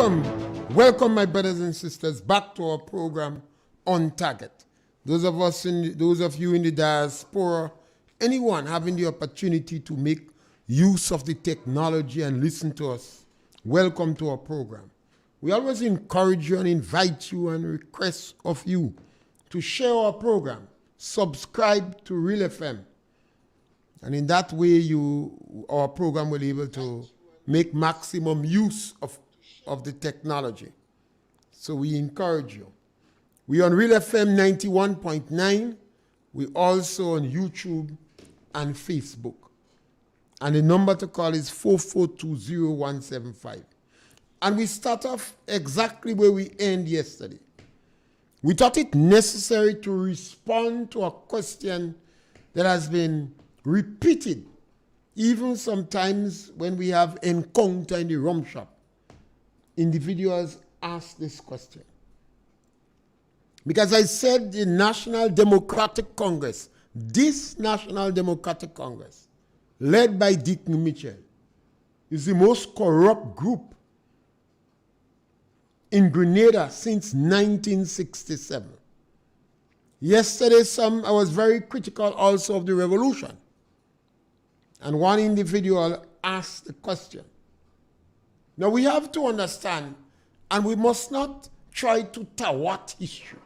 Welcome, my brothers and sisters, back to our program On Target. Those of you in the diaspora, anyone having the opportunity to make use of the technology and listen to us, welcome to our program. We always encourage you and invite you and request of you to share our program, subscribe to RealFM, and in that way our program will be able to make maximum use of the technology. So we encourage you. We on RealFM 91.9. We also on YouTube and Facebook. And the number to call is 4420175. And we start off exactly where we end yesterday. We thought it necessary to respond to a question that has been repeated, even sometimes when we have encounter in the rum shop. Individuals ask this question. Because I said the National Democratic Congress, this National Democratic Congress, led by Dick Mitchell, is the most corrupt group in Grenada since 1967. Yesterday, I was very critical also of the revolution. And one individual asked the question. Now we have to understand, and we must not try to thwart history.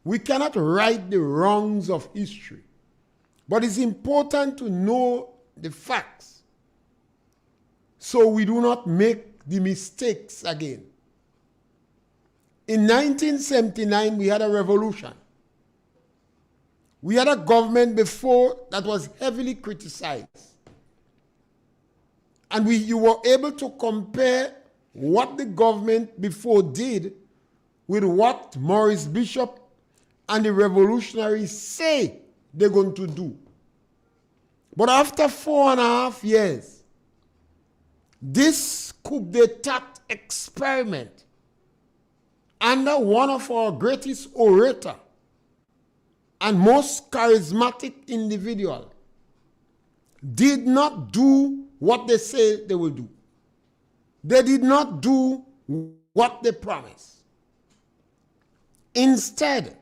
We cannot right the wrongs of history. But it's important to know the facts so we do not make the mistakes again. In 1979, we had a revolution. We had a government before that was heavily criticized. And you were able to compare what the government before did with what Maurice Bishop and the revolutionaries say they're going to do. But after 4.5 years, this coup d'etat experiment under one of our greatest orator and most charismatic individual did not do what they say they will do. They did not do what they promised. Instead,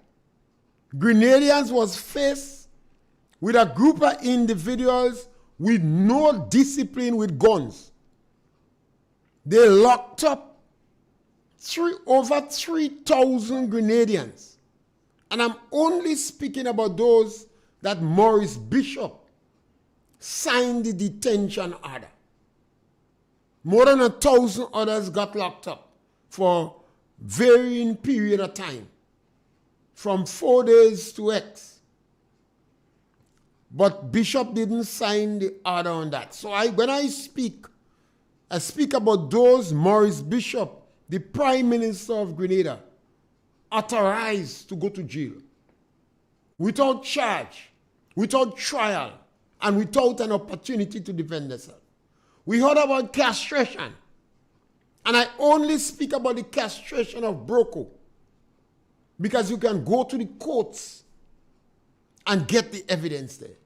Grenadians was faced with a group of individuals with no discipline with guns. They locked up over 3,000 Grenadians. And I'm only speaking about those that Maurice Bishop signed the detention order. More than 1,000 others got locked up for varying period of time, from 4 days to X. But Bishop didn't sign the order on that. So when I speak about those Maurice Bishop, the Prime Minister of Grenada, authorized to go to jail without charge, without trial, and without an opportunity to defend themselves. We heard about castration, and I only speak about the castration of Broco because you can go to the courts and get the evidence there.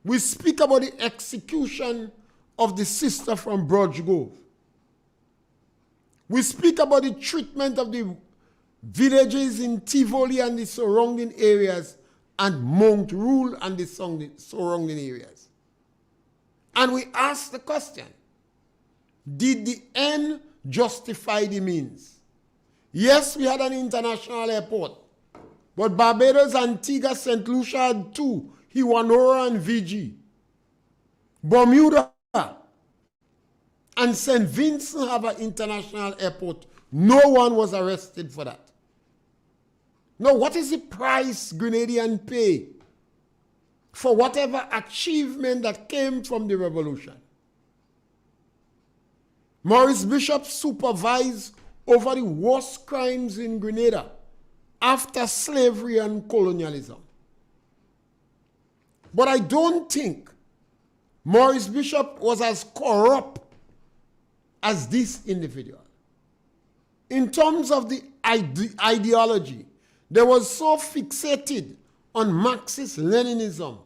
We speak about the execution of the sister from Brojgov. We speak about the treatment of the villages in Tivoli and the surrounding areas and Mount Rule and the surrounding areas. And we ask the question, did the end justify the means? Yes, we had an international airport, but Barbados, Antigua, St. Lucia had two, Hiwanora and VG. Bermuda and St. Vincent have an international airport. No one was arrested for that. Now, what is the price Grenadians pay for whatever achievement that came from the revolution? Maurice Bishop supervised over the worst crimes in Grenada after slavery and colonialism. But I don't think Maurice Bishop was as corrupt as this individual. In terms of the ideology, they were so fixated on Marxist-Leninism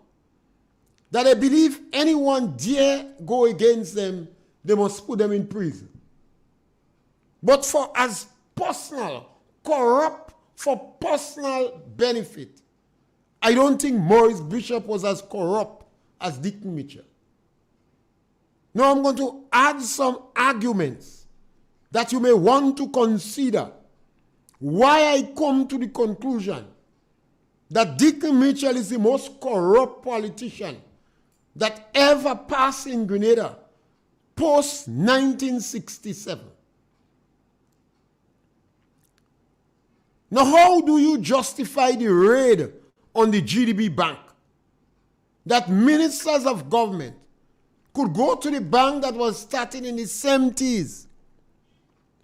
that they believe anyone dare go against them, they must put them in prison. but for as personal, corrupt for personal benefit. I don't think Maurice Bishop was as corrupt as Dick Mitchell. Now I'm going to add some arguments that you may want to consider why I come to the conclusion that Dick Mitchell is the most corrupt politician that ever passed in Grenada post-1967. Now, how do you justify the raid on the GDB Bank? That ministers of government could go to the bank that was started in the 70s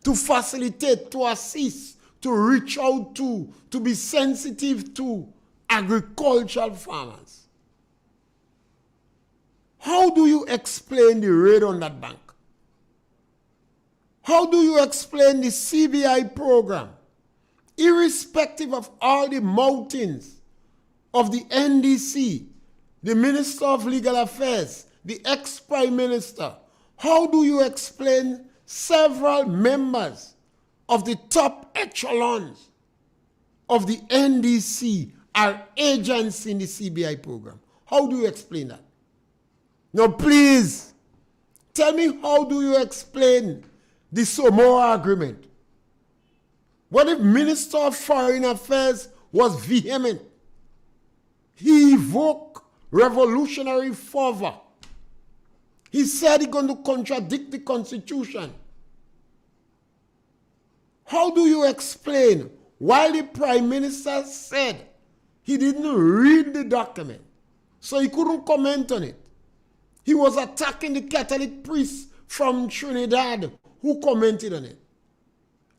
to facilitate, to assist, to reach out to be sensitive to agricultural farmers. How do you explain the raid on that bank? How do you explain the CBI program, irrespective of all the moutings of the NDC, the Minister of Legal Affairs, the ex-Prime Minister? How do you explain several members of the top echelons of the NDC are agents in the CBI program? How do you explain that? Now, please, tell me, how do you explain the Samoa Agreement? What if Minister of Foreign Affairs was vehement? He evoked revolutionary fervor. He said he's going to contradict the Constitution. How do you explain, while the Prime Minister said he didn't read the document, so he couldn't comment on it, he was attacking the Catholic priests from Trinidad who commented on it?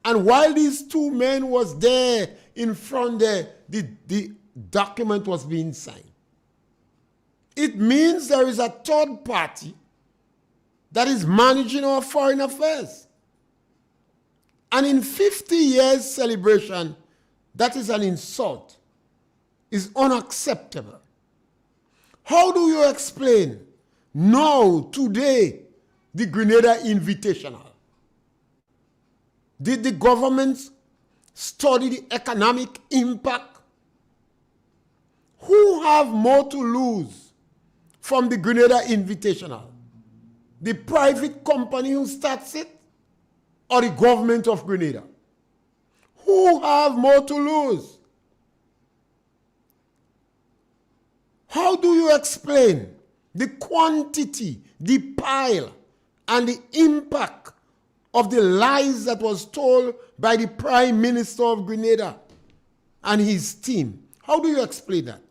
And while these two men was there in front there, the document was being signed. It means there is a third party that is managing our foreign affairs. And in 50 years celebration, that is an insult. It's unacceptable. How do you explain now, today, the Grenada Invitational? Did the government study the economic impact? Who have more to lose from the Grenada Invitational? The private company who starts it, or the government of Grenada? Who have more to lose? How do you explain the quantity, the pile, and the impact of the lies that was told by the Prime Minister of Grenada and his team? How do you explain that?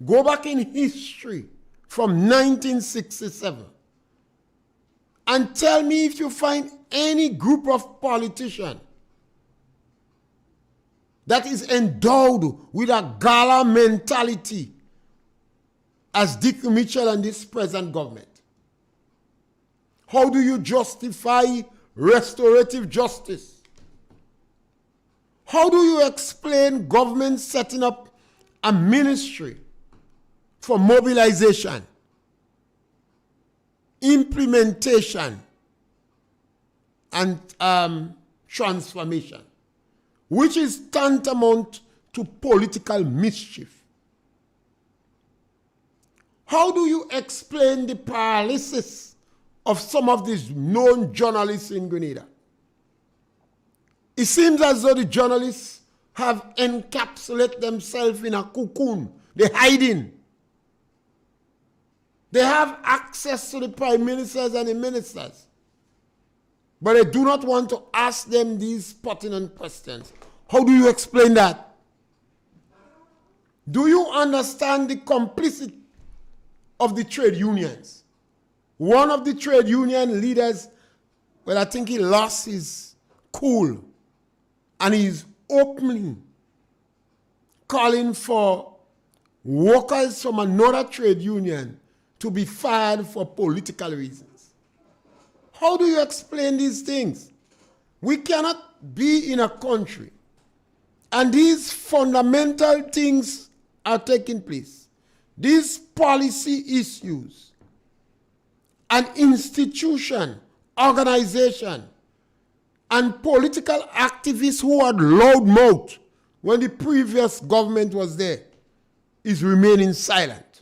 Go back in history from 1967 and tell me if you find any group of politicians that is endowed with a gala mentality as Dick Mitchell and this present government. How do you justify restorative justice? How do you explain government setting up a ministry for mobilization, implementation, and transformation, which is tantamount to political mischief? How do you explain the paralysis of some of these known journalists in Grenada? It seems as though the journalists have encapsulated themselves in a cocoon. They're hiding. They have access to the prime ministers and the ministers, but they do not want to ask them these pertinent questions. How do you explain that? Do you understand the complicity of the trade unions? One of the trade union leaders, well, I think he lost his cool, and he's openly calling for workers from another trade union to be fired for political reasons. How do you explain these things? We cannot be in a country and these fundamental things are taking place. These policy issues, an institution organization, and political activists who had loud mouth when the previous government was there is remaining silent.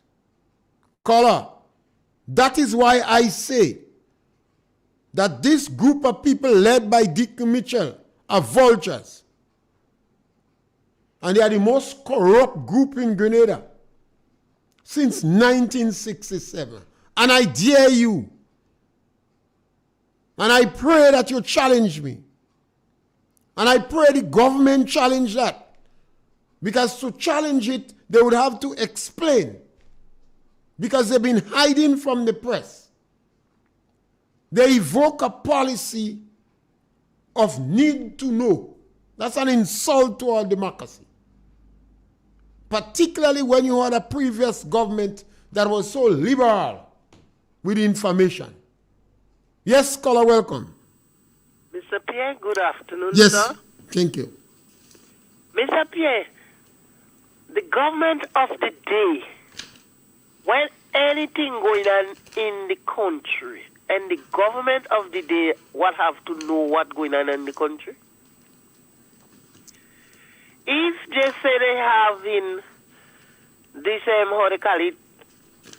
Caller, that is why I say that this group of people led by Dick Mitchell are vultures. And they are the most corrupt group in Grenada since 1967. And I dare you, and I pray that you challenge me. And I pray the government challenge that. Because to challenge it, they would have to explain. Because they've been hiding from the press. They evoke a policy of need to know. That's an insult to our democracy. Particularly when you had a previous government that was so liberal with information. Yes, caller, welcome. Mr. Pierre, good afternoon, yes, sir. Thank you. Mr. Pierre, the government of the day, when anything going on in the country, and the government of the day what have to know what's going on in the country? If they say they have in this, how they call it,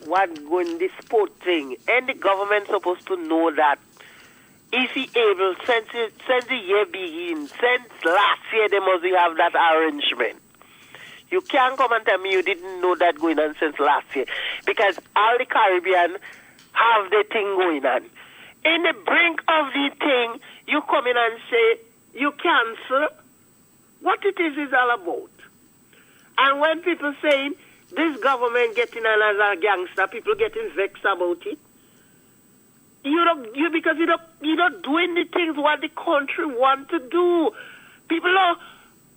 what going this sport thing, and the government supposed to know that if he able, since the year begins, since last year they must have that arrangement. You can't come and tell me you didn't know that going on since last year, because all the Caribbean have the thing going on. In the brink of the thing, you come in and say you cancel. What it is all about. And when people saying this government getting on as a gangster, people getting vexed about it. Because you're not doing the things what the country want to do. People are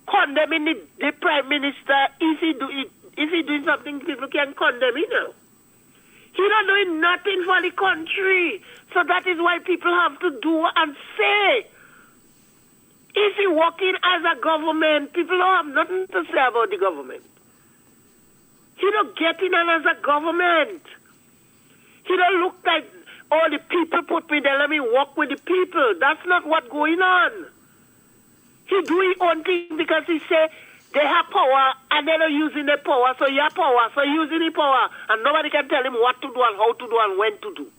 condemning the prime minister. If he doing something, people can condemn him now. He's not doing nothing for the country. So that is why people have to do and say. If he working as a government, people don't have nothing to say about the government. He don't getting on as a government. He don't look like, oh, the people put me there, let me work with the people. That's not what's going on. He do his own thing because he say they have power and they're not using their power, so you have power, so using the power, and nobody can tell him what to do and how to do and when to do.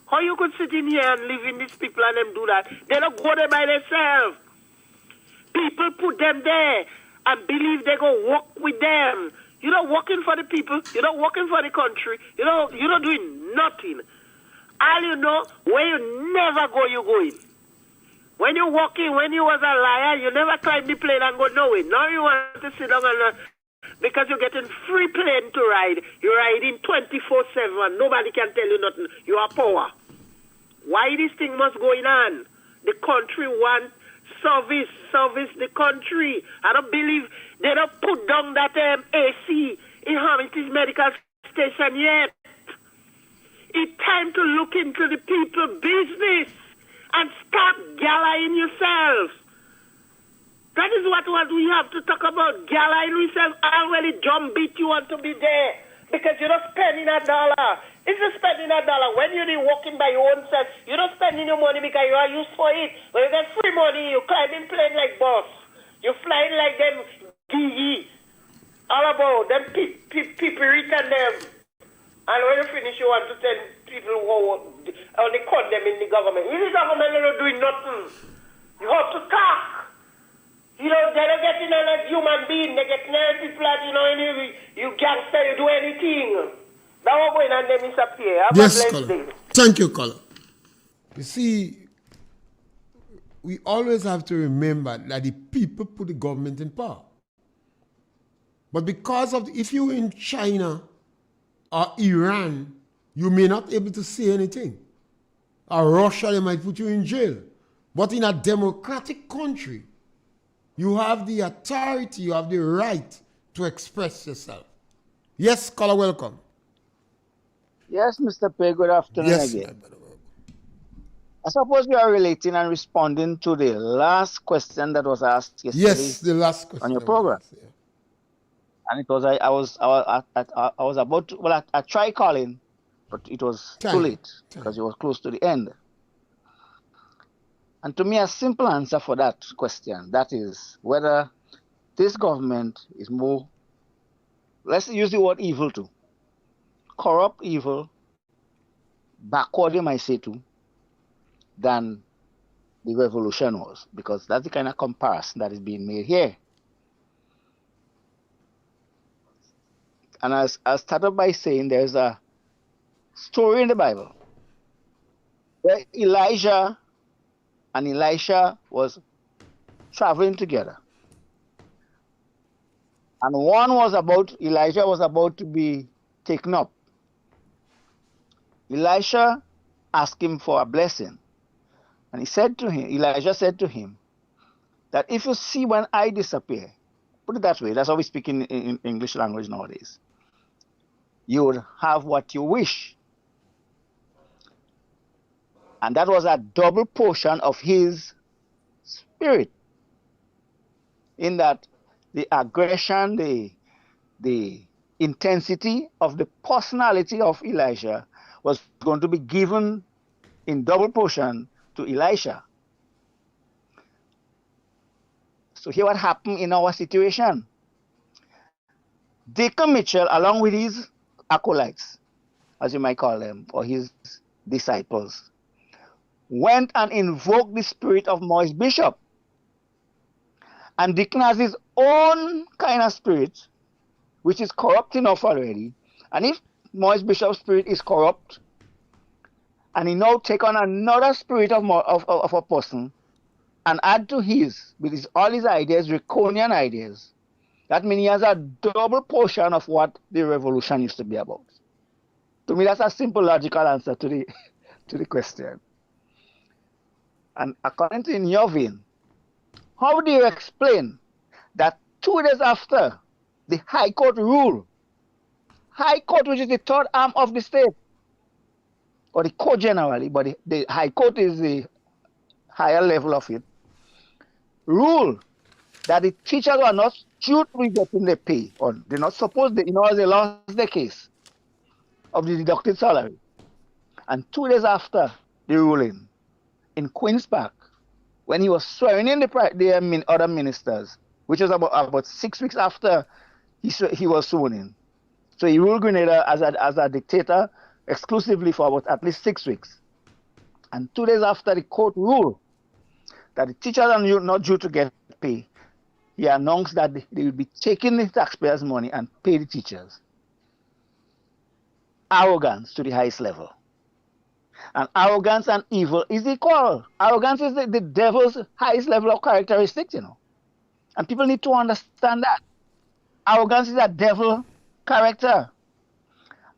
How you could sit in here and live in these people and them do that? They don't go there by themselves. People put them there and believe they go work with them. You're not working for the people. You're not working for the country. You're not doing nothing. All you know, where you never go, you go in. When you walk in, when you was a liar, you never climb the plane and go nowhere. Now you want to sit down and because you're getting free plane to ride. You're riding 24/7. Nobody can tell you nothing. You are power. Why this thing must going on? The country wants service the country. I don't believe they don't put down that AC in Hamilton's medical station yet. It's time to look into the people business and stop gallying yourselves. That is what we have to talk about. Gallying yourself. Already jump beat you want to be there because you're not spending $1. If you're spending $1, when you're walking by your own self, you're not spending your money because you are used for it. When you get free money, you climbing plane like boss. You're flying like them DE. All about them people rich and them. And when you finish, you want to tell people how they condemn in the government. In the government, they're not doing nothing. You have to talk. They're not getting on as human being. They're getting on people that, you gangster, you do anything. That was going on there, Mr. Pierre. Yes, caller. Thank you, caller. You see, we always have to remember that the people put the government in power. But because of, if you're in China or Iran, you may not be able to say anything. Or Russia, they might put you in jail. But in a democratic country, you have the authority, you have the right to express yourself. Yes, caller, welcome. Yes, Mr. Pierre, good afternoon again. I suppose you are relating and responding to the last question that was asked yesterday. Yes, the last question on your program. Yeah. And it was I was about to, I tried calling, but it was too late because it was close to the end. And to me, a simple answer for that question, that is whether this government is more, let's use the word evil too, corrupt evil, backward you might say too, than the revolution was, because that's the kind of comparison that is being made here. And as I started by saying, there's a story in the Bible where Elijah and Elisha was traveling together. And Elijah was about to be taken up. Elisha asked him for a blessing. And Elijah said to him, that if you see when I disappear, put it that way, that's how we speak in English language nowadays, you would have what you wish. And that was a double portion of his spirit. In that the aggression, the intensity of the personality of Elijah was going to be given in double portion to Elisha. So here what happened in our situation. Deacon Mitchell, along with his acolytes, as you might call them, or his disciples, went and invoked the spirit of Maurice Bishop. And Deacon has his own kind of spirit, which is corrupt enough already. And if Maurice Bishop's spirit is corrupt, and he now take on another spirit of a person, and add to his, with all his ideas, draconian ideas, that means he has a double portion of what the revolution used to be about. To me, that's a simple logical answer to the question. And according to in your vein, how do you explain that 2 days after the High Court rule, High Court, which is the third arm of the state, or the court generally, but the High Court is the higher level of it, rule that the teachers are not due to be getting their pay, or they're not supposed to, as they lost the case of the deducted salary. And 2 days after the ruling, in Queen's Park, when he was swearing in the other ministers, which was about 6 weeks after he was sworn in. So he ruled Grenada as a dictator exclusively for about at least 6 weeks. And 2 days after the court ruled that the teachers are not due to get pay, he announced that they will be taking the taxpayers' money and pay the teachers. Arrogance to the highest level. And arrogance and evil is equal. Arrogance is the devil's highest level of characteristics, And people need to understand that. Arrogance is a devil character.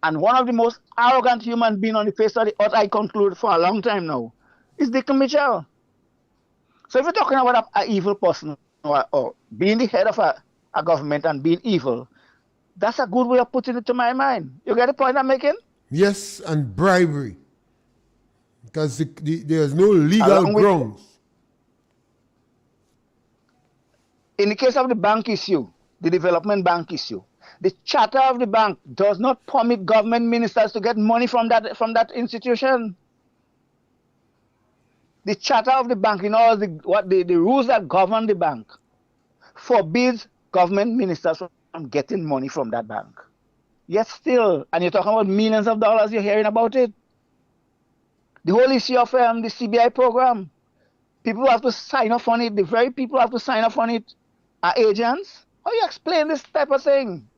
And one of the most arrogant human beings on the face of the earth, I conclude for a long time now, is Deacon Mitchell. So if you're talking about an evil person or being the head of a government and being evil, that's a good way of putting it to my mind. You get the point I'm making? Yes, and bribery. Because there's no legal grounds. In the case of the bank issue, the development bank issue, the charter of the bank does not permit government ministers to get money from that institution. The charter of the bank, the rules that govern the bank, forbids government ministers from getting money from that bank. Yet still, and you're talking about millions of dollars, you're hearing about it. The whole issue of the CBI program, people who have to sign off on it, the very people who have to sign off on it are agents. How do you explain this type of thing?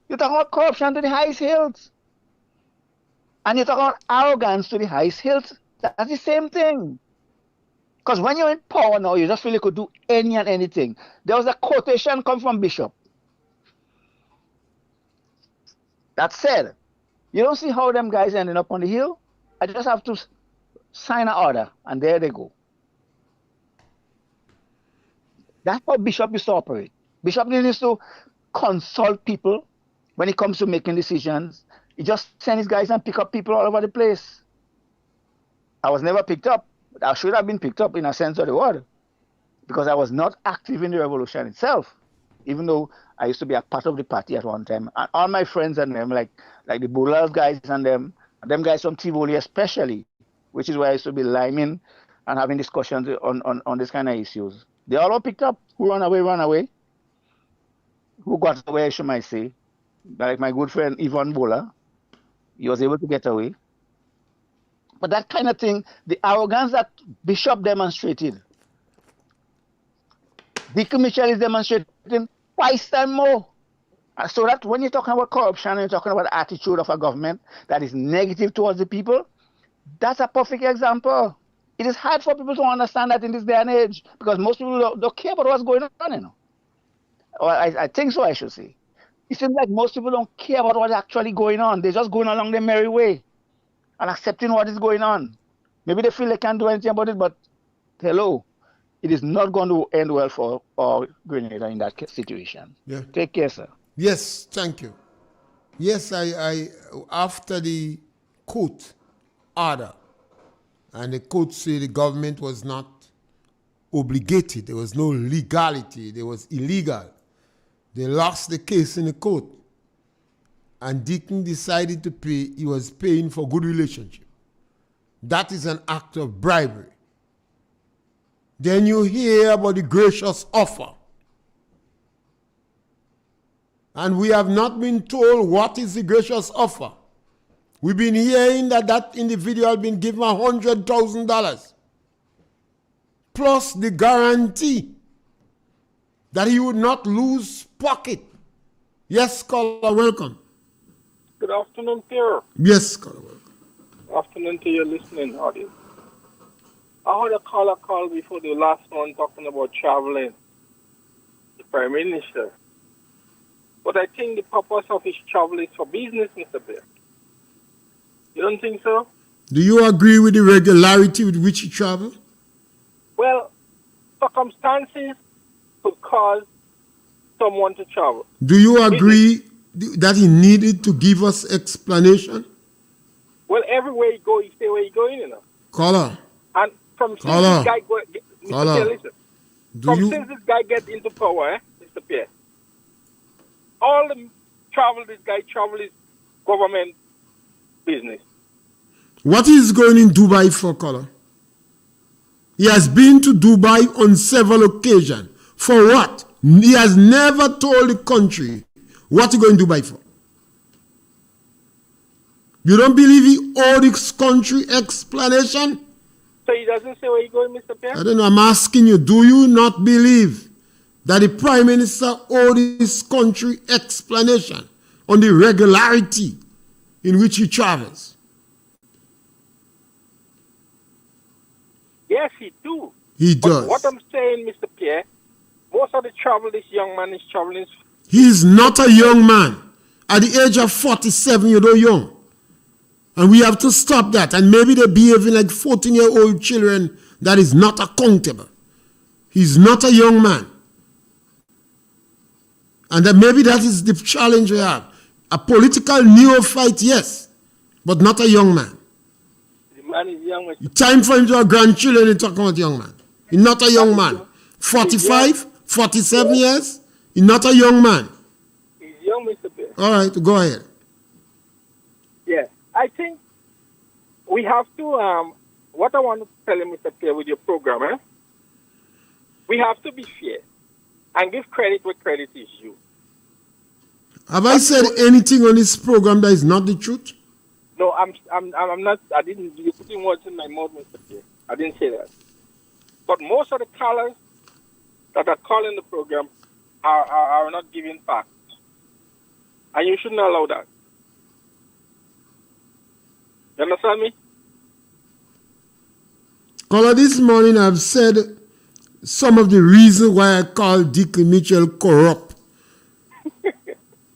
You're talking about corruption to the highest hills. And you're talking about arrogance to the highest hills. That's the same thing. Because when you're in power now, you just feel you could do any and anything. There was a quotation come from Bishop that said, you don't see how them guys ending up on the hill? I just have to sign an order, and there they go. That's how Bishop used to operate. Bishop needs to consult people when it comes to making decisions. He just send his guys and pick up people all over the place. I was never picked up. I should have been picked up in a sense of the word, because I was not active in the revolution itself, even though I used to be a part of the party at one time. And all my friends and them, like the Bullers guys and them guys from Tivoli especially, which is where I used to be liming and having discussions on this kind of issues. They all picked up. Who run away. Who got away, I might say. Like my good friend Ivan Bola, he was able to get away. But that kind of thing, the arrogance that Bishop demonstrated, Deacon Mitchell is demonstrating twice and more. So that when you're talking about corruption and you're talking about the attitude of a government that is negative towards the people, that's a perfect example. It is hard for people to understand that in this day and age because most people don't care about what's going on, you know. Or I think so, I should say. It seems like most people don't care about what's actually going on. They're just going along their merry way and accepting what is going on. Maybe they feel they can't do anything about it, but hello, it is not going to end well for Grenada in that situation. Yeah. Take care, sir. Yes, thank you. Yes, I after the court order, and the court said the government was not obligated, there was no legality, there was illegal. They lost the case in the court. And Deacon decided to pay, he was paying for good relationship. That is an act of bribery. Then you hear about the gracious offer. And we have not been told what is the gracious offer. We've been hearing that individual has been given $100,000 plus the guarantee that he would not lose pocket. Yes, caller, welcome. Good afternoon, Pierre. Yes, caller, welcome. Afternoon to your listening audience. I heard a caller call before the last one talking about traveling, the Prime Minister. But I think the purpose of his travel is for business, Mr. Pierre. You don't think so? Do you agree with the regularity with which he traveled? Well, circumstances could cause someone to travel. Do you agree that he needed to give us explanation? Well, everywhere you go, you say where you're going, you know. Caller. And from since Caller. this guy Caller. Pierre, listen. Since this guy gets into power, Mr. Pierre, all the travel is government business. What is going in Dubai for, caller? He has been to Dubai on several occasions. For what? He has never told the country what he's going to Dubai for. You don't believe he owed this country explanation? So he doesn't say where he's going, Mr. Pierre? I don't know, I'm asking you, do you not believe that the Prime Minister owed this country explanation on the regularity in which he travels? Yes, he do. He But does. what I'm saying, Mr. Pierre, most of the travel this young man is traveling. He is not a young man. At the age of 47, you're not young. And we have to stop that. And maybe they're behaving like 14-year-old children that is not accountable. He's not a young man. And that maybe that is the challenge we have. A political neophyte, yes, but not a young man. The man is young. Mr. Time for him to have grandchildren and talk about young man. He's not a young man. 45, 47 years, he's not a young man. He's young, Mr. Pierre. All right, go ahead. Yeah, I think we have to, what I want to tell you, Mr. Pierre, with your program, we have to be fair and give credit where credit is due. Have I said anything on this program that is not the truth? No, I'm not, I didn't, you're putting words in my mouth, Mr. Pierre. I didn't say that. But most of the callers that are calling the program are not giving facts. And you shouldn't allow that. You understand me? Caller, this morning I've said some of the reasons why I call Deacon Mitchell corrupt.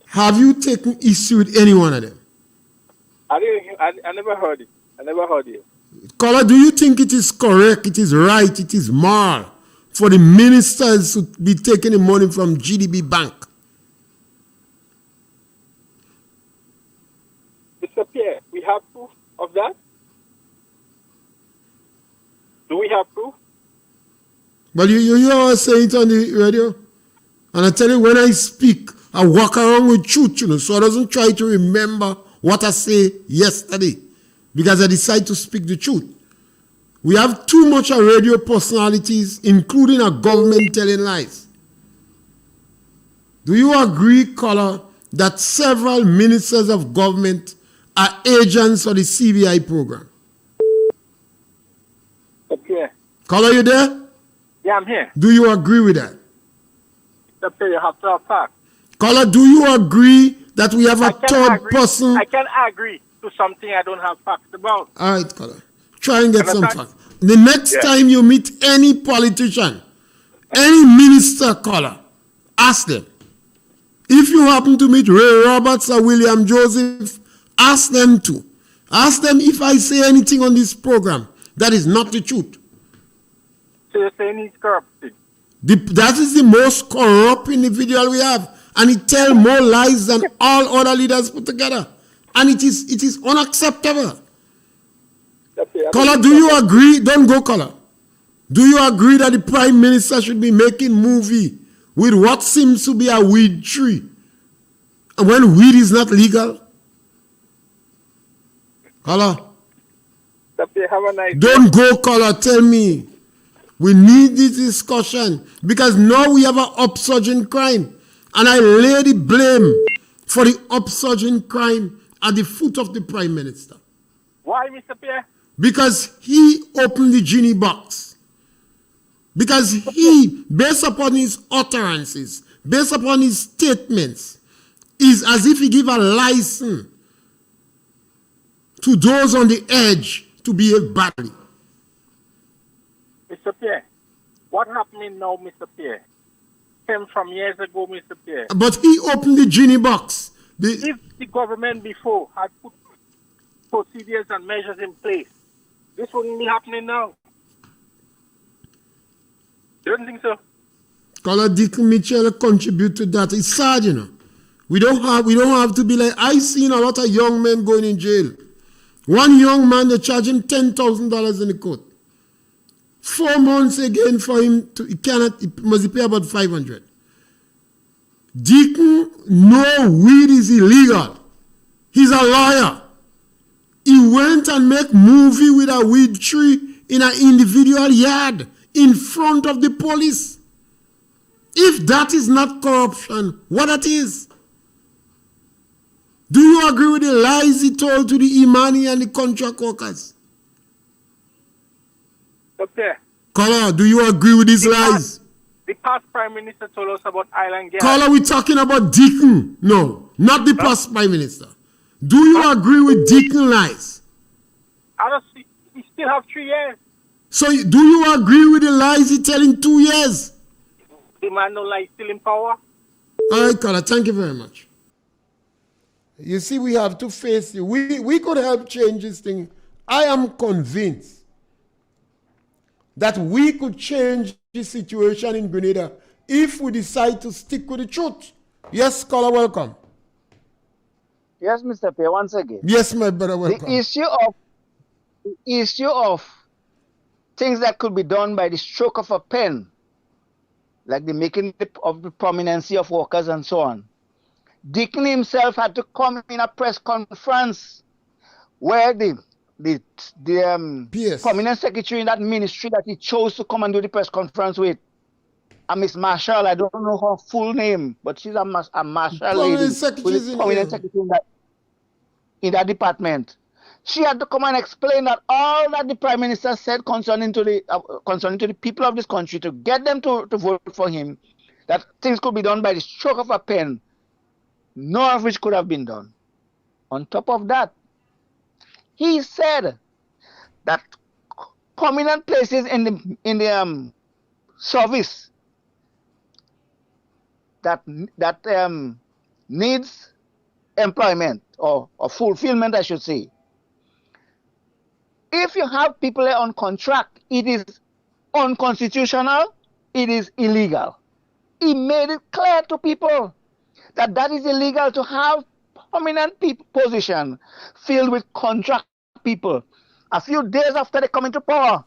Have you taken issue with any one of them? I never heard it. I never heard it. Caller, do you think it is correct, it is right, it is moral for the ministers to be taking the money from GDB Bank? Mr. Pierre, we have proof of that? Do we have proof? But you hear us say it on the radio? And I tell you, when I speak, I walk around with truth, so I doesn't try to remember what I say yesterday, because I decide to speak the truth. We have too much of radio personalities, including a government telling lies. Do you agree, caller, that several ministers of government are agents of the CBI program? Okay. Caller, you there? Yeah, I'm here. Do you agree with that? Okay, you have to have facts. Caller, do you agree that we have a I can third agree. person? I can agree to something I don't have facts about. All right, caller. Try and get some Understand? facts. The next time you meet any politician, any minister, caller, ask them. If you happen to meet Ray Roberts or William Joseph, ask them to. Ask them if I say anything on this program that is not the truth. So you're saying he's corrupted? That is the most corrupt individual we have. And he tells more lies than all other leaders put together. And it is unacceptable. Caller, do you agree? Don't go, caller. Do you agree that the Prime Minister should be making movie with what seems to be a weed tree when weed is not legal? Caller, Have a nice don't go, caller. Tell me. We need this discussion because now we have an upsurge in crime. And I lay the blame for the upsurge in crime at the foot of the Prime Minister. Why, Mr. Pierre? Because he opened the genie box. Because he, based upon his utterances, based upon his statements, is as if he give a license to those on the edge to behave badly. Mr. Pierre, what happening now, Mr. Pierre? Came from years ago, Mr. Pierre. But he opened the genie box. If the government before had put procedures and measures in place, this wouldn't be happening now. You don't think so? Caller Deacon Mitchell contribute to that. It's sad, you know. We don't have to be like, I seen a lot of young men going in jail. One young man, they charge him $10,000 in the court. 4 months again for him to, he must pay about 500. Deacon, no, weed is illegal. He's a lawyer. He went and make movie with a weed tree in an individual yard in front of the police. If that is not corruption, what that is? Do you agree with the lies he told to the Imani and the contract workers? Okay. Caller, do you agree with these lies? The past Prime Minister told us about island gas. Caller, we're talking about Deacon. No, not the past Prime Minister. Do you agree with Deacon lies? I don't see. We still have 3 years. So do you agree with the lies he telling 2 years? The man no lie, still in power. All right, caller, thank you very much. You see, we have to face it. We could help change this thing. I am convinced that we could change the situation in Grenada if we decide to stick with the truth. Yes, caller, welcome. Yes, Mr. Pierre, once again. Yes, my brother, welcome. The issue of things that could be done by the stroke of a pen, like the making of the prominency of workers and so on. Deacon himself had to come in a press conference where the permanent secretary in that ministry that he chose to come and do the press conference with, Miss Marshall, I don't know her full name, but she's a Marshall lady, who is permanent secretary in that department. She had to come and explain that all that the Prime Minister said concerning to the people of this country, to get them to vote for him, that things could be done by the stroke of a pen, none of which could have been done. On top of that, he said that prominent places in the service that needs employment or fulfillment, I should say. If you have people on contract, it is unconstitutional, it is illegal. He made it clear to people that is illegal to have prominent position filled with contract people. A few days after they come into power,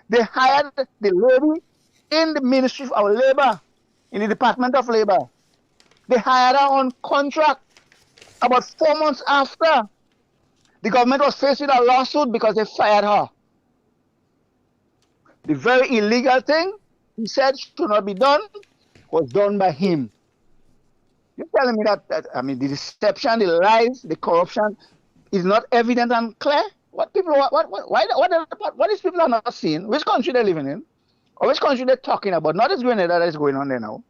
they hired the lady in the Ministry of Labor, in the Department of Labor. They hired her on contract. About 4 months after, the government was faced with a lawsuit because they fired her. The very illegal thing he said should not be done was done by him. You're telling me that the deception, the lies, the corruption is not evident and clear? What these people are not seeing? Which country they're living in? Or which country they're talking about? Not as Grenada that is going on there now.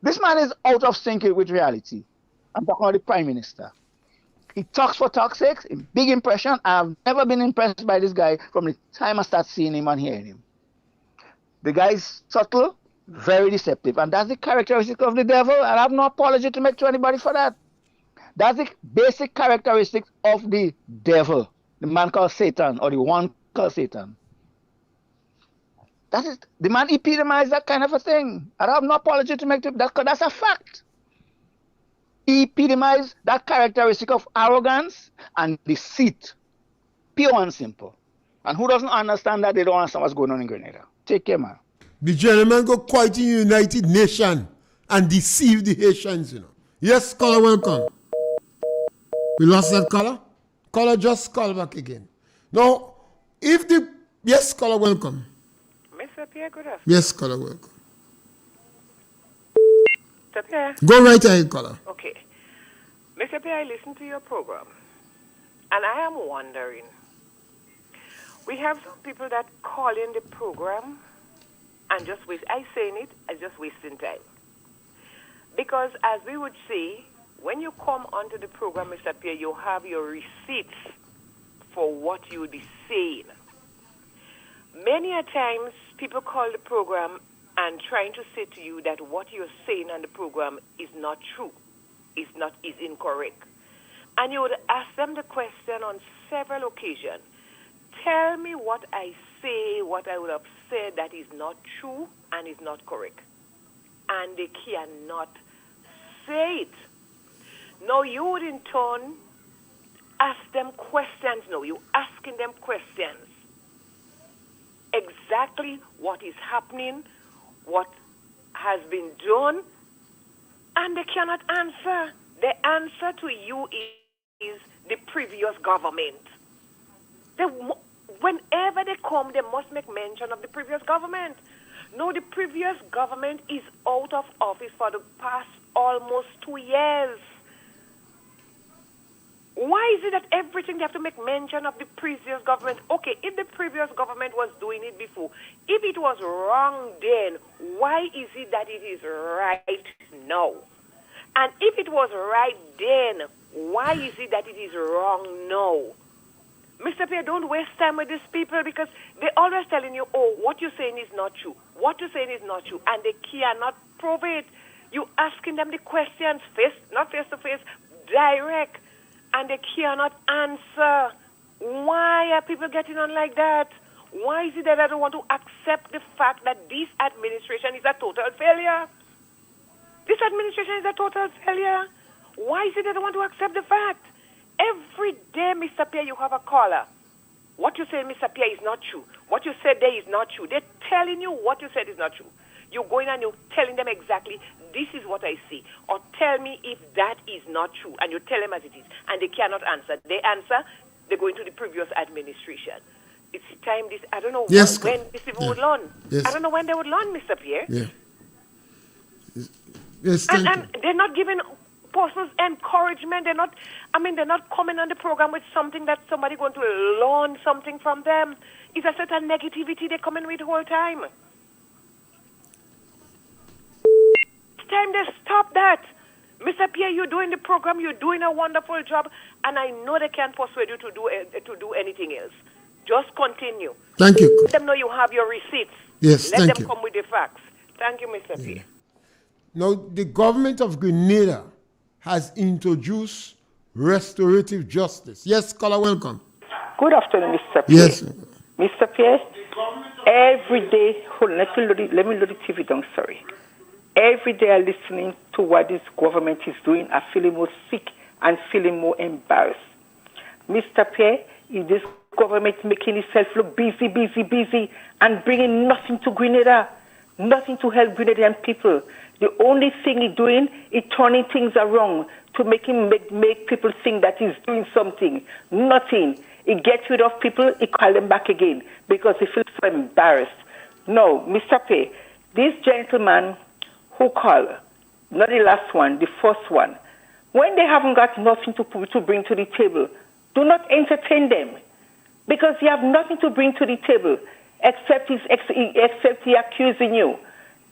This man is out of sync with reality. I'm talking about the Prime Minister. He talks for talk's sake, a big impression. I've never been impressed by this guy from the time I start seeing him and hearing him. The guy is subtle, very deceptive, and that's the characteristic of the devil, and I have no apology to make to anybody for that. That's the basic characteristic of the devil, the man called Satan, or the one called Satan. That is, the man epitomized that kind of a thing. I have no apology to make to that, because that's a fact. He epitomized that characteristic of arrogance and deceit, pure and simple. And who doesn't understand that? They don't understand what's going on in Grenada. Take care, man. The gentleman go quite in United Nations and deceive the Haitians, Yes, caller, welcome. We lost that caller? Caller, just call back again. Now, yes, caller, welcome. Mr. Pierre, good afternoon. Yes, caller, welcome. Mr. Pierre. Go right ahead, caller. Okay. Mr. Pierre, I listened to your program, and I am wondering, we have some people that call in the program and just waste. I saying it as just wasting time. Because as we would see, when you come onto the program, Mr. Pierre, you have your receipts for what you would be saying. Many a times, people call the program and trying to say to you that what you're saying on the program is not true, is incorrect. And you would ask them the question on several occasions. Tell me what I say, what I would have said that is not true and is not correct. And they cannot say it. Now you would in turn ask them questions. No, you're asking them questions. Exactly what is happening, what has been done, and they cannot answer. The answer to you is the previous government. Whenever they come, they must make mention of the previous government. No, the previous government is out of office for the past almost 2 years. Why is it that everything they have to make mention of the previous government? Okay, if the previous government was doing it before, if it was wrong then, why is it that it is right now? And if it was right then, why is it that it is wrong now? Mr. Pierre, don't waste time with these people because they're always telling you, oh, what you're saying is not true. What you're saying is not true. And they cannot prove it. You're asking them the questions, not face to face, direct. And they cannot answer. Why are people getting on like that? Why is it that I don't want to accept the fact that this administration is a total failure? This administration is a total failure. Why is it that I don't want to accept the fact? Every day, Mr. Pierre, you have a caller. What you say, Mr. Pierre, is not true. What you said there is not true. They're telling you what you said is not true. You're going and you're telling them exactly, this is what I see. Or tell me if that is not true. And you tell them as it is. And they cannot answer. They answer, they go into the previous administration. It's time I don't know when these people would learn. Yes. I don't know when they would learn, Mr. Pierre. Yeah. Yes, and they're not giving persons encouragement. They're not coming on the program with something that somebody going to learn something from them. It's a certain negativity they're coming with the whole time. It's time they stop that. Mr. Pierre, you're doing the program, you're doing a wonderful job, and I know they can't persuade you to do anything else. Just continue. Thank you. Let them know you have your receipts. Yes, Let them come with the facts. Thank you, Mr. Pierre. Now, the government of Grenada has introduced restorative justice. Yes, caller, welcome. Good afternoon, Mr. Pierre. Yes. Mr. Pierre, every day, hold on, let me load the TV down, sorry. Every day I'm listening to what this government is doing, I'm feeling more sick and feeling more embarrassed. Mr. Pierre, is this government making itself look busy, and bringing nothing to Grenada, nothing to help Grenadian people. The only thing he's doing is turning things around to make people think that he's doing something. Nothing. He gets rid of people, he calls them back again because he feels so embarrassed. No, Mr. P, this gentleman who called, not the last one, the first one, when they haven't got nothing to bring to the table, do not entertain them because you have nothing to bring to the table except he accusing you.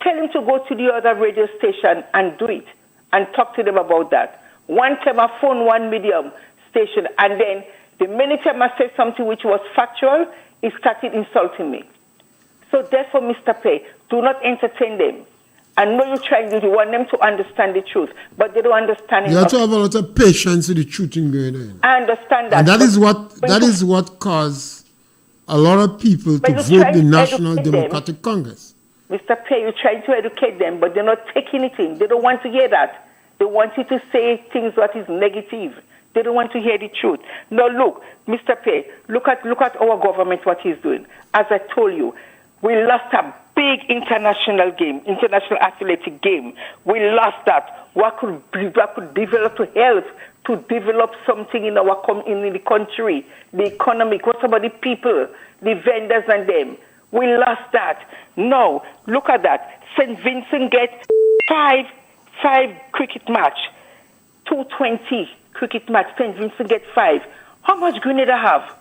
Tell him to go to the other radio station and do it and talk to them about that. One time I phoned one medium station, and then the minute time I said something which was factual, he started insulting me. So therefore, Mr. Pay, do not entertain them. I know you're trying to, you want them to understand the truth, but they don't understand it. You have to have a lot of patience with the truth in going on. I understand that. And that is what caused a lot of people to vote the National Democratic Congress. Mr. Pierre, you're trying to educate them, but they're not taking it in. They don't want to hear that. They want you to say things that is negative. They don't want to hear the truth. No, look, Mr. Pierre, look at our government, what he's doing. As I told you, we lost a big international athletic game. We lost that. What could develop to help to develop something in in the country, the economy, what about the people, the vendors and them? We lost that. No, look at that. St. Vincent gets five cricket match, 220 cricket match. St. Vincent gets 5. How much Grenada have?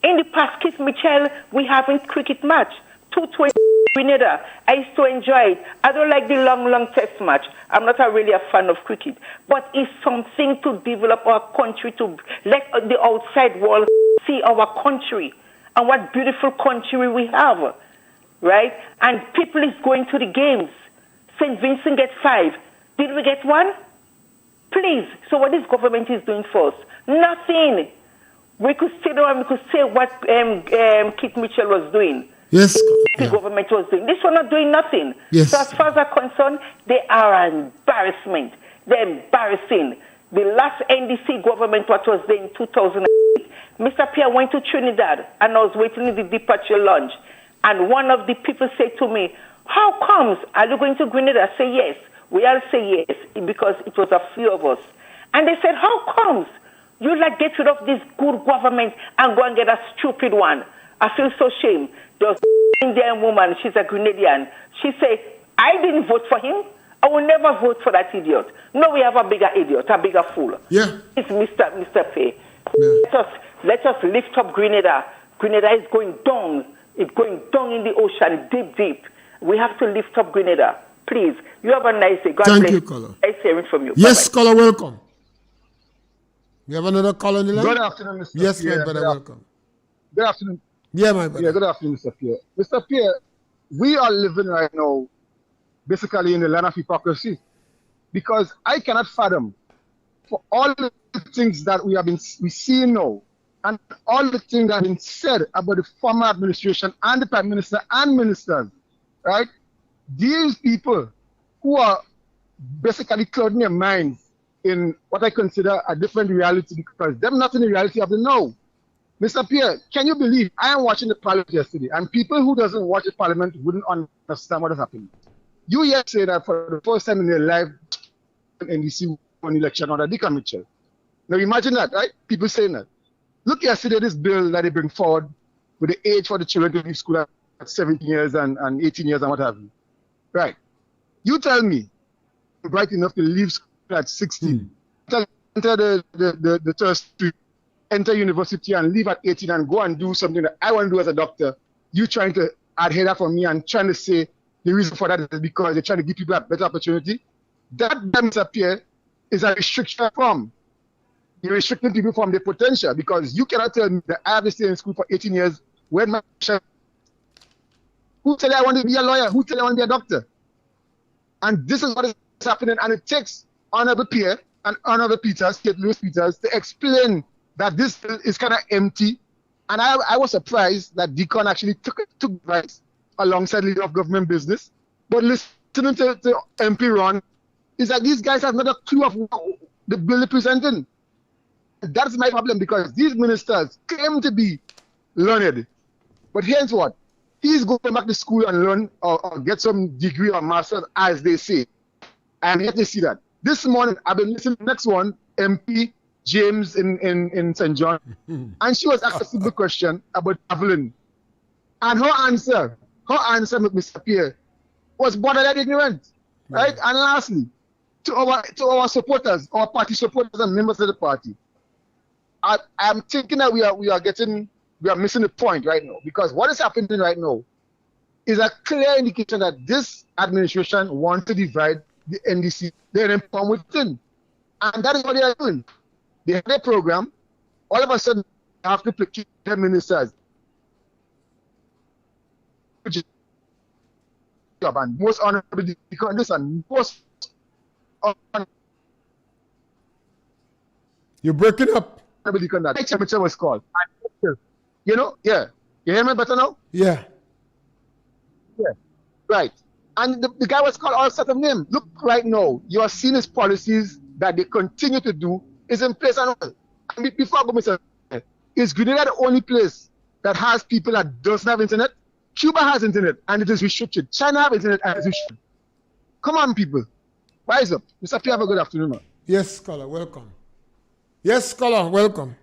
In the past, Kiss Michel, we haven't cricket match, 220 Grenada. I used to enjoy it. I don't like the long test match. I'm not really a fan of cricket, but it's something to develop our country, to let the outside world see our country and what beautiful country we have, right? And people is going to the games. St. Vincent gets 5. Did we get 1? Please. So what this government is doing for us? Nothing. We could sit down and we could say what Keith Mitchell was doing. Yes. The government was doing. This one not doing nothing. Yes. So as far as I'm concerned, they are an embarrassment. They're embarrassing. The last NDC government, what was there in 2008, Mr. Pierre went to Trinidad, and I was waiting in the departure lounge. And one of the people said to me, how comes? Are you going to Grenada? I say yes. We all say yes, because it was a few of us. And they said, how comes? You get rid of this good government and go and get a stupid one. I feel so ashamed. There was an Indian woman, she's a Grenadian. She said, I didn't vote for him. I will never vote for that idiot. No, we have a bigger idiot, a bigger fool. Yeah. It's Mr. Pay. Yeah. Let us lift up Grenada. Grenada is going down. It's going down in the ocean, deep. We have to lift up Grenada. Please. You have a nice day. God bless. Thank you, caller. Nice hearing from you. Yes, Bye-bye. caller, welcome. We have another caller on the line? Good afternoon, Mr. Yes, Pierre. my brother, welcome. Good afternoon. Yeah, my brother. Yeah, good afternoon, Mr. Pierre. Mr. Pierre, we are living right now basically in the land of hypocrisy, because I cannot fathom for all the things that we see now and all the things that have been said about the former administration and the Prime Minister and ministers, right? These people who are basically clouding their minds in what I consider a different reality, because they're not in the reality of the now. Mr. Pierre, can you believe I am watching the parliament yesterday, and people who doesn't watch the parliament wouldn't understand what is happening. You yet say that for the first time in their life, NDC won election under Deacon Mitchell. Now imagine that, right? People saying that. Look yesterday, this bill that they bring forward with the age for the children to leave school at 17 years and 18 years and what have you. Right. You tell me, I'm bright enough to leave school at 16, enter the third street, enter university and leave at 18 and go and do something that I want to do as a doctor. You trying to adhere that for me and trying to say the reason for that is because they're trying to give people a better opportunity. That, Mr. Pierre, is a restriction from. You're restricting people from their potential, because you cannot tell me that I have to stay in school for 18 years. Who tell you I want to be a lawyer? Who tell you I want to be a doctor? And this is what is happening. And it takes Honorable Pierre and Honorable Peters, State Louis Peters, to explain that this bill is kind of empty. And I was surprised that Deacon actually took advice alongside leader of government business. But listening to MP Ron, is that these guys have not a clue of what the bill is presenting. That's my problem, because these ministers claim to be learned. But here's what. He's going back to school and learn or get some degree or master's, as they say. And yet they see that. This morning, I've been listening to the next one, MP James in St. John, and she was asked a simple question about traveling. And her answer, Mr. Pierre, was borderline ignorant. Right? And lastly, to our supporters, our party supporters and members of the party, I'm thinking that we are missing the point right now, because what is happening right now is a clear indication that this administration wants to divide the NDC, the NM within. And that is what they are doing. They have their program. All of a sudden, they have to pick 10 ministers. And most honorable this and most You're breaking up. honorable that temperature was called. You know, yeah. You hear me better now? Yeah. Yeah. Right. And the guy was called all sorts of names. Look, right now, you are seeing his policies that they continue to do is in place. And before I go, Mr. Is Grenada the only place that has people that doesn't have internet? Cuba has internet and it is restricted. China has internet and it is restricted. Come on, people. Rise up. Mr. Pierre, have a good afternoon, man. Yes, caller, welcome. Yes, caller, welcome.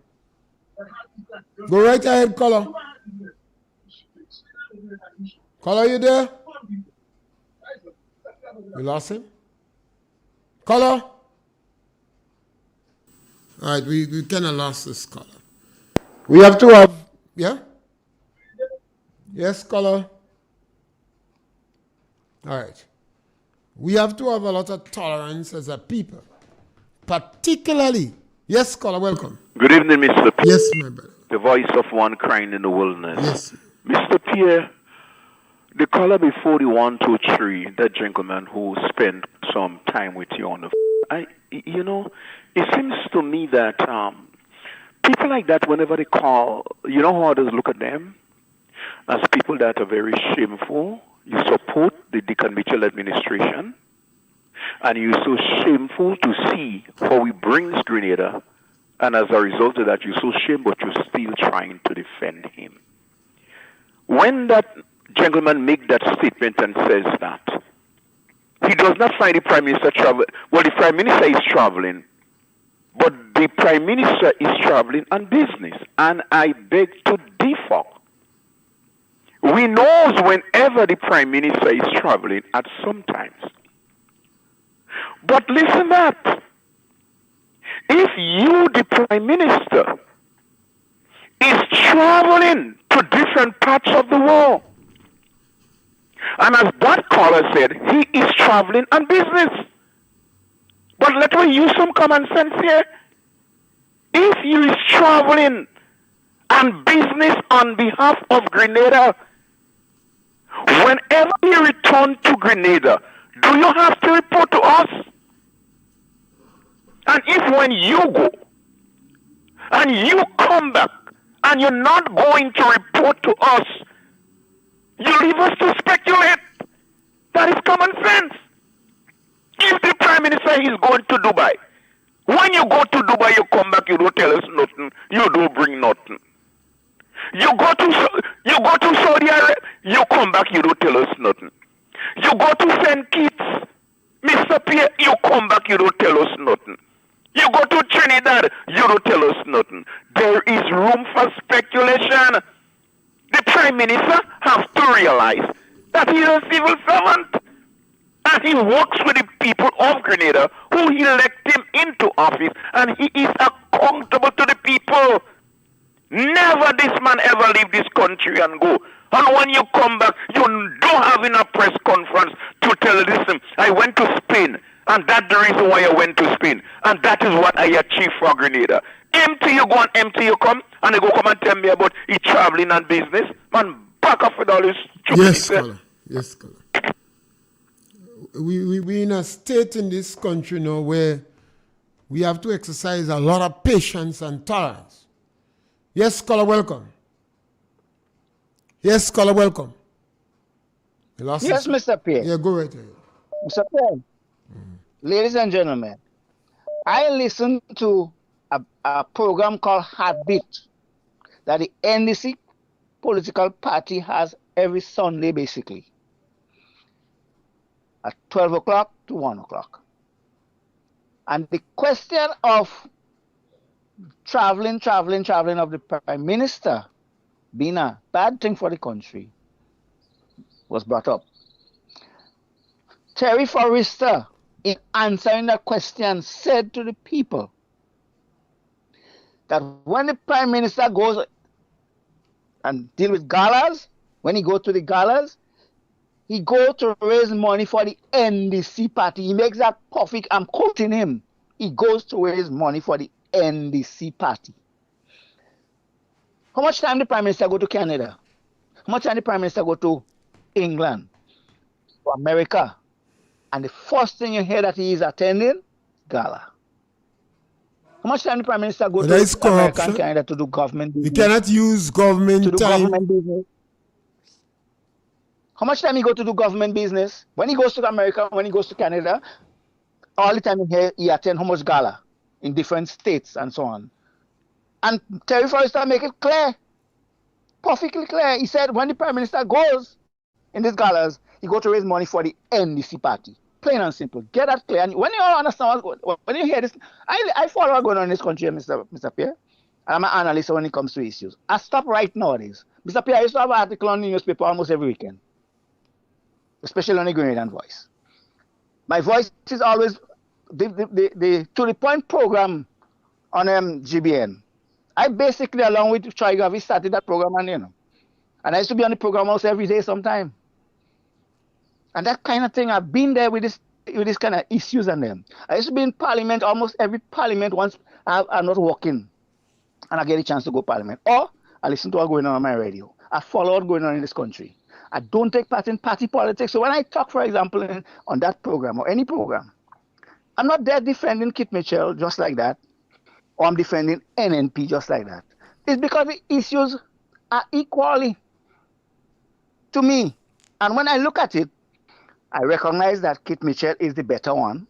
Go right ahead, caller. Caller, you there? We lost him? Caller? All right, we kind of lost this caller. We have to have, yeah? Yes, caller? All right. We have to have a lot of tolerance as a people, particularly. Yes, caller, welcome. Good evening, Mr. Pierre. Yes, my brother. The voice of one crying in the wilderness. Yes. Mr. Pierre, the caller before the 123, that gentleman who spent some time with you on the it seems to me that people like that, whenever they call, you know how others look at them? As people that are very shameful. You support the Deacon Mitchell administration, and you're so shameful to see how he brings Grenada, and as a result of that, you're so ashamed, but you're still trying to defend him. When that gentleman makes that statement and says that, he does not find the Prime Minister traveling. Well, the Prime Minister is traveling, but the Prime Minister is traveling on business, and I beg to differ. We know whenever the Prime Minister is traveling at some times. But listen that. If you, the Prime Minister, is traveling to different parts of the world, and as that caller said, he is traveling on business. But let me use some common sense here. If you is traveling on business on behalf of Grenada, whenever you return to Grenada, do you have to report to us? And if when you go and you come back and you're not going to report to us, you leave us to speculate. That is common sense. If the Prime Minister is going to Dubai, when you go to Dubai, you come back, you don't tell us nothing. You don't bring nothing. You go to Saudi Arabia, you come back, you don't tell us nothing. You go to St. Kitts, Mr. Pierre, you come back, you don't tell us nothing. You go to Trinidad, you don't tell us nothing. There is room for speculation. The Prime Minister has to realize that he is a civil servant. And he works with the people of Grenada who elect him into office, and he is accountable to the people. Never this man ever leave this country and go. And when you come back, you don't have in a press conference to tell, listen, I went to Spain, and that's the reason why I went to Spain. And that is what I achieved for Grenada. Empty you go and empty you come, and they go come and tell me about he traveling and business. Man, back off with all this stupidity. Yes, scholar. Yes, scholar. We in a state in this country now where we have to exercise a lot of patience and tolerance. Yes, scholar, welcome. Yes, scholar, welcome. Yes, Mr. Pierre. Yeah, go right ahead. Mr. Pierre, ladies and gentlemen, I listened to a program called Heartbeat that the NDC political party has every Sunday, basically, at 12 o'clock to 1 o'clock. And the question of traveling of the Prime Minister being a bad thing for the country was brought up. Terry Forrester, in answering that question, said to the people that when the Prime Minister goes and deal with galas, when he goes to the galas, he goes to raise money for the NDC party. He makes that perfect. I'm quoting him. He goes to raise money for the NDC party. How much time the Prime Minister go to Canada? How much time the Prime Minister go to England, to America? And the first thing you hear that he is attending, gala. How much time the Prime Minister go to America and Canada to do government business? You cannot use government to do time. Government business. How much time he go to do government business? When he goes to America, when he goes to Canada, all the time he attend how much gala in different states and so on. And Terry Forrester make it clear, perfectly clear. He said when the Prime Minister goes in these galas, he go to raise money for the NDC party. Plain and simple. Get that clear. And when you all understand when you hear this, I follow what's going on in this country, Mr. Pierre. And I'm an analyst when it comes to issues. I stop right nowadays. Mr. Pierre, I used to have an article on the newspaper almost every weekend, especially on the Grenadian Voice. My voice is always the to the point program on GBN. I basically, along with Troy Garvey, started that program, and I used to be on the program almost every day sometime. And that kind of thing, I've been there with this kind of issues and them. I used to be in Parliament, almost every Parliament once I'm not working, and I get a chance to go Parliament. Or I listen to what's going on my radio. I follow what's going on in this country. I don't take part in party politics. So when I talk, for example, on that program or any program, I'm not there defending Kit Mitchell just like that, or I'm defending NNP just like that. It's because the issues are equally to me. And when I look at it, I recognize that Kit Mitchell is the better one.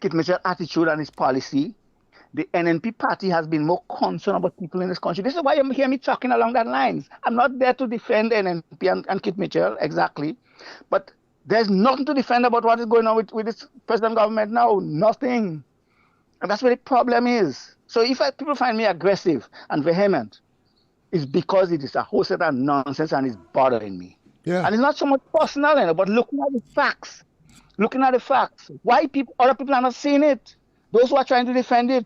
Kit Mitchell's attitude and his policy. The NNP party has been more concerned about people in this country. This is why you hear me talking along that lines. I'm not there to defend NNP and Kit Mitchell, exactly. But there's nothing to defend about what is going on with this present government now. Nothing. And that's where the problem is. So if people find me aggressive and vehement, it's because it is a whole set of nonsense and it's bothering me. Yeah. And it's not so much personal, but looking at the facts. Why other people are not seeing it? Those who are trying to defend it.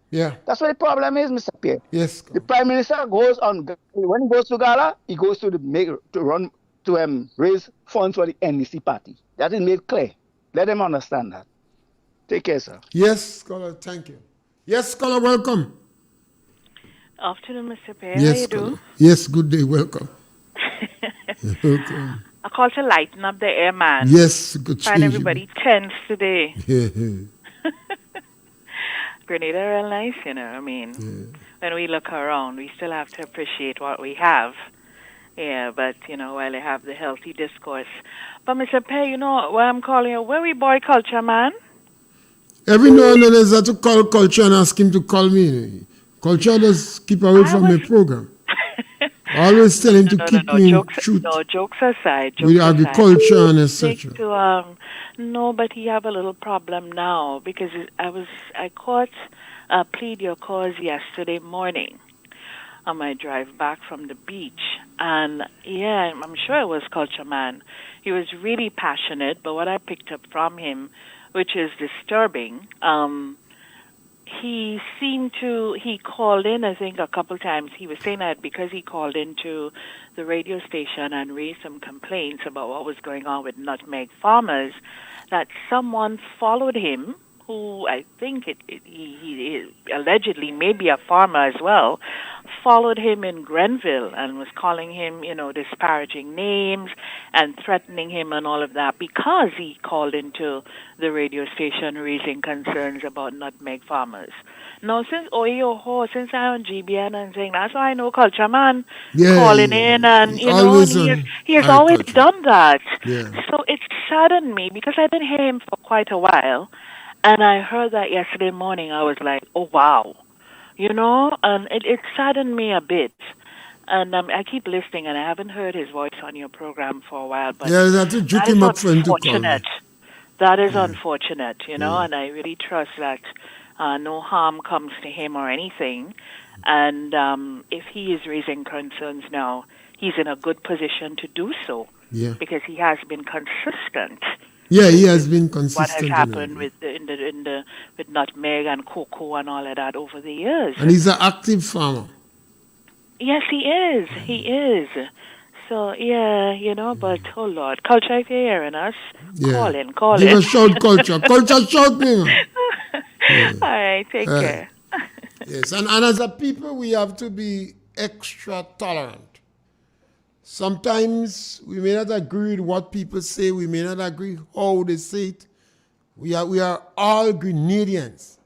Yeah. That's what the problem is, Mr. Pierre. Yes. The Prime Minister goes on, when he goes to gala, he goes to raise funds for the NDC party. That is made clear. Let them understand that. Take care, sir. Yes, scholar, thank you. Yes, scholar, welcome. Afternoon, Mr. Pierre. Yes, How you scholar. do? Yes, good day, welcome. Welcome. I called to lighten up the air, man. Yes, good. Find everybody tense today. Yeah. Grenada real nice, I mean, when we look around, we still have to appreciate what we have. Yeah, but, while they have the healthy discourse. But, Mr. Pierre, what I'm calling you, where we boy culture, man? Every now and then I have to call Culture and ask him to call me. Culture does keep away from the program. I always tell him to keep me in truth. No, jokes aside. With agriculture and etc. No, but he have a little problem now because I caught plead your cause yesterday morning on my drive back from the beach. And yeah, I'm sure it was Culture Man. He was really passionate, but what I picked up from him, which is disturbing, he called in, I think, a couple times. He was saying that because he called into the radio station and raised some complaints about what was going on with nutmeg farmers, that someone followed him, who I think he allegedly may be a farmer as well, followed him in Grenville and was calling him, disparaging names and threatening him and all of that because he called into the radio station raising concerns about nutmeg farmers. Now, since I'm on GBN and saying that's why I know Culture Man calling in and, he has always done that. Yeah. So it saddened me because I didn't hear him for quite a while. And I heard that yesterday morning. I was like, oh, wow. And it saddened me a bit. And I keep listening, and I haven't heard his voice on your program for a while. But yeah, that's to juke him up for him to call me. That is unfortunate, and I really trust that no harm comes to him or anything. And if he is raising concerns now, he's in a good position to do so. Yeah. Because he has been consistent. Yeah, he has been consistent. What has happened with with nutmeg and cocoa and all of that over the years. And he's an active farmer. Yes, he is. He is. So, yeah, but, oh, Lord, culture, if you're hearing us, call in. Give a shout, culture. Culture, shout me, man. Yeah. All right, take care. Yes, and as a people, we have to be extra tolerant. Sometimes we may not agree with what people say. We may not agree how they say it. We are all Grenadians.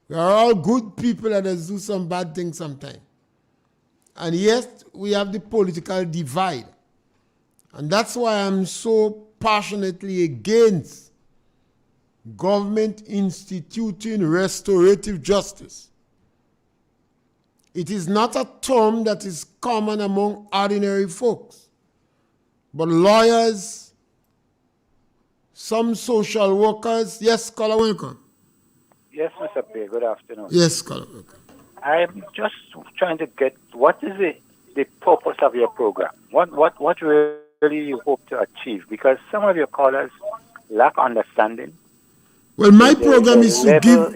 We are all good people that do some bad things sometimes. And yet, we have the political divide. And that's why I'm so passionately against government instituting restorative justice. It is not a term that is common among ordinary folks, but lawyers, some social workers. Yes, caller, welcome. Yes, Mr. Pierre, good afternoon. Yes, caller, welcome. I'm just trying to get what is the purpose of your program? What really you hope to achieve? Because some of your callers lack understanding. Well, my program is to give.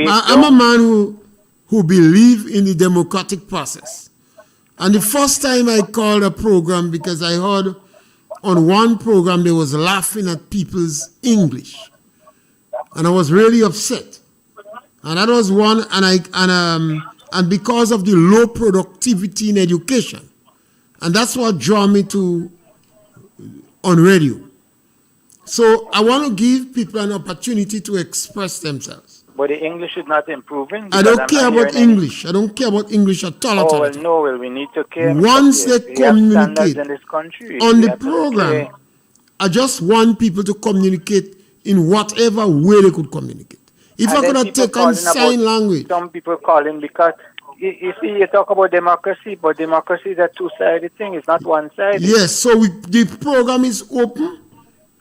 I'm a man who believe in the democratic process. And the first time I called a program, because I heard on one program they was laughing at people's English, and I was really upset. And that was one, and because of the low productivity in education, and that's what drew me to on radio. So I want to give people an opportunity to express themselves. But the English is not improving. I don't care about English. I don't care about English at all. Oh, well, no, well, we need to care. Once they communicate in this country, on the program, I just want people to communicate in whatever way they could communicate. If I could have taken sign language. Some people calling because, you see, you talk about democracy, but democracy is a two-sided thing. It's not one-sided. Yes, so the program is open.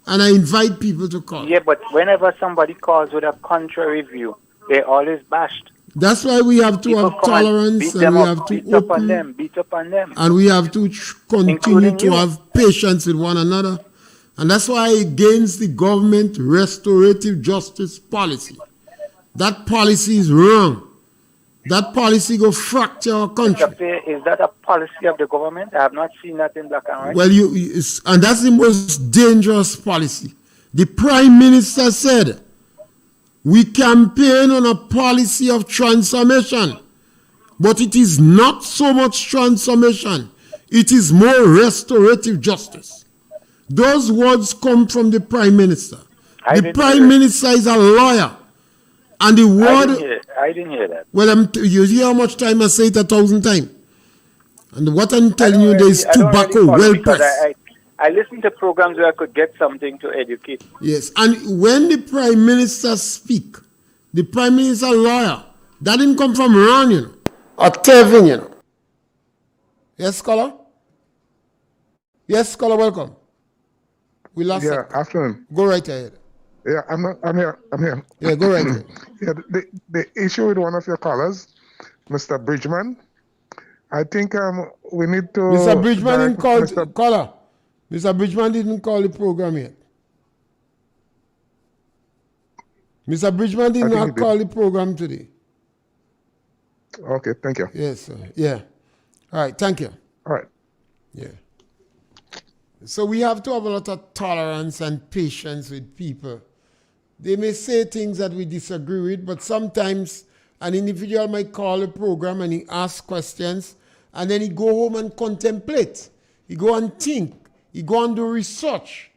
And I invite people to call. Yeah, but whenever somebody calls with a contrary view, they're always bashed. That's why we have to have tolerance, and we have to open, beat up on them. And we have to continue to have patience with one another. And that's why against the government restorative justice policy. That policy is wrong. That policy will fracture our country. Is that a policy of the government? I have not seen that in black and white. Well, and that's the most dangerous policy. The Prime Minister said, we campaign on a policy of transformation, but it is not so much transformation. It is more restorative justice. Those words come from the Prime Minister. The Prime Minister is a lawyer. And the word... I didn't hear that. Well, you hear how much time I say it 1,000 times. And what I'm telling you, there is tobacco well pressed. I listen to programs where I could get something to educate. Yes, and when the Prime Minister speak, the Prime Minister lawyer, that didn't come from Ron, or Tevin, Yes, caller? Yes, caller, welcome. We lost it. Yeah, afternoon. Go right ahead. Yeah, I'm here. Yeah, go right ahead. Yeah, the issue with one of your callers, Mr. Bridgman, I think we need to... Mr. Bridgman didn't call caller. Mr. Bridgman didn't call the program yet. Mr. Bridgman did not call the program today. Okay, thank you. Yes, sir. Yeah. All right, thank you. All right. Yeah. So we have to have a lot of tolerance and patience with people. They may say things that we disagree with, but sometimes an individual might call a program and he asks questions, and then he go home and contemplate. He go and think. He go and do research.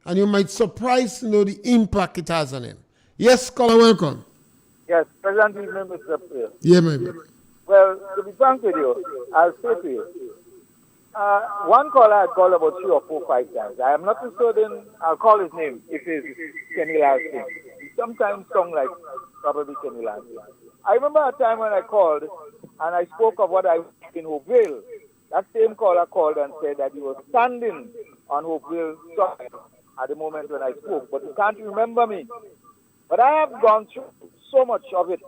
And you might surprise to know the impact it has on him. Yes, caller, welcome. Yes, President Mr. Pierre. Yeah, my brother. Well, to be frank with you, I'll say to you, one caller I called about 3 or 4, 5 times. I am not too certain I'll call his name if it's Kenny Lasting. He sometimes sounds like probably Kenny Lasting. I remember a time when I called and I spoke of what I was in Hopeville. That same caller called and said that he was standing on Hopeville at the moment when I spoke, but he can't remember me. But I have gone through so much of it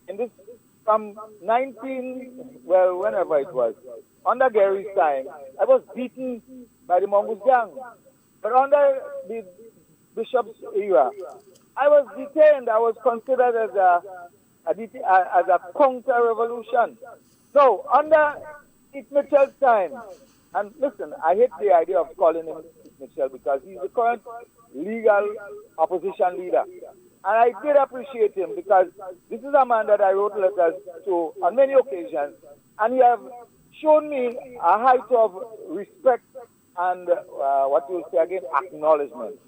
in this from whenever it was, under Gary's time, I was beaten by the Mongoose gang. But under the bishop's era, I was detained. I was considered as a counter-revolution. So under Keith Mitchell's time, and listen, I hate the idea of calling him Keith Mitchell because he's the current legal opposition leader. And I did appreciate him because this is a man that I wrote letters to on many occasions, and he has shown me a height of respect and what you say again, acknowledgement.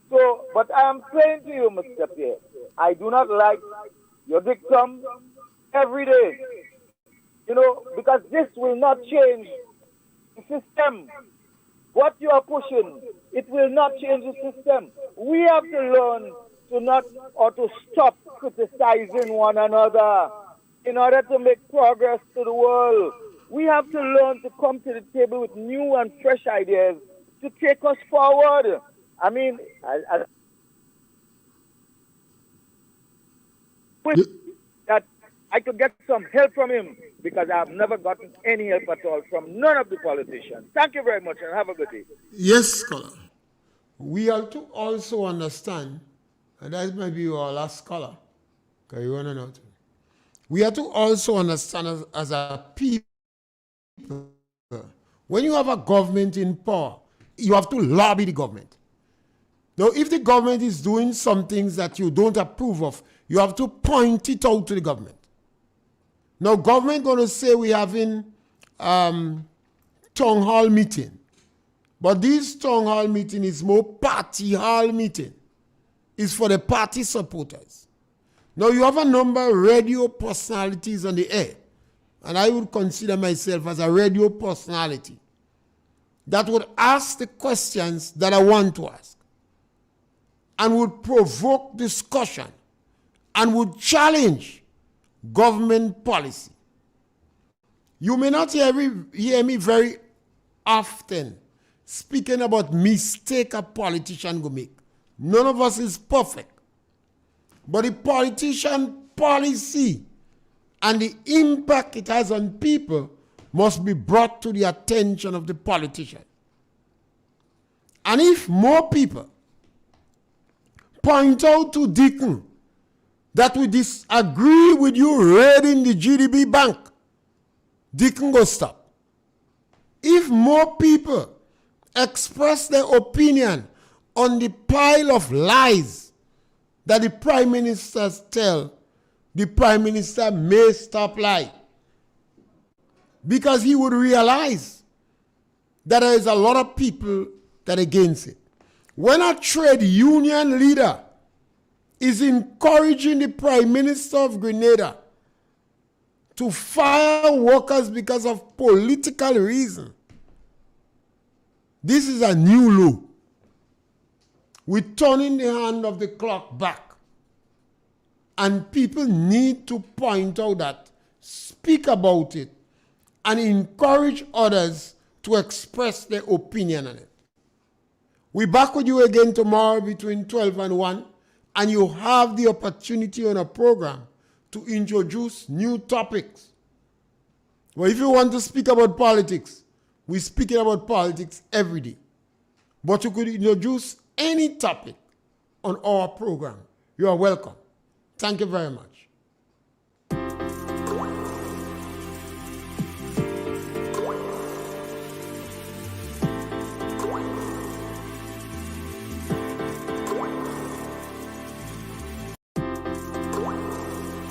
So, but I am saying to you, Mr. Pierre, I do not like your dictum every day, because this will not change the system. What you are pushing, it will not change the system. We have to learn to not or to stop criticizing one another in order to make progress to the world. We have to learn to come to the table with new and fresh ideas to take us forward. I mean, that I could get some help from him because I've never gotten any help at all from none of the politicians. Thank you very much and have a good day. Yes, scholar. We have to also understand, and that might be our last scholar, because you want to know. We have to also understand as a people, when you have a government in power, you have to lobby the government. Now, if the government is doing some things that you don't approve of, you have to point it out to the government. Now, government going to say we having town hall meeting, but this town hall meeting is more party hall meeting. It's for the party supporters. Now, you have a number of radio personalities on the air, and I would consider myself as a radio personality that would ask the questions that I want to ask and would provoke discussion and would challenge government policy. You may not hear me very often speaking about mistake a politician go make. None of us is perfect. But the politician policy and the impact it has on people must be brought to the attention of the politician. And if more people point out to Deacon that we disagree with you raiding the GDB bank, Deacon go stop. If more people express their opinion on the pile of lies that the Prime Ministers tell, the Prime Minister may stop lying. Because he would realize that there is a lot of people that are against it. When a trade union leader is encouraging the Prime Minister of Grenada to fire workers because of political reason, this is a new law. We're turning the hand of the clock back. And people need to point out that, speak about it, and encourage others to express their opinion on it. We're back with you again tomorrow between 12 and 1, and you have the opportunity on a program to introduce new topics. Well, if you want to speak about politics, we're speaking about politics every day. But you could introduce any topic on our program. You are welcome. Thank you very much.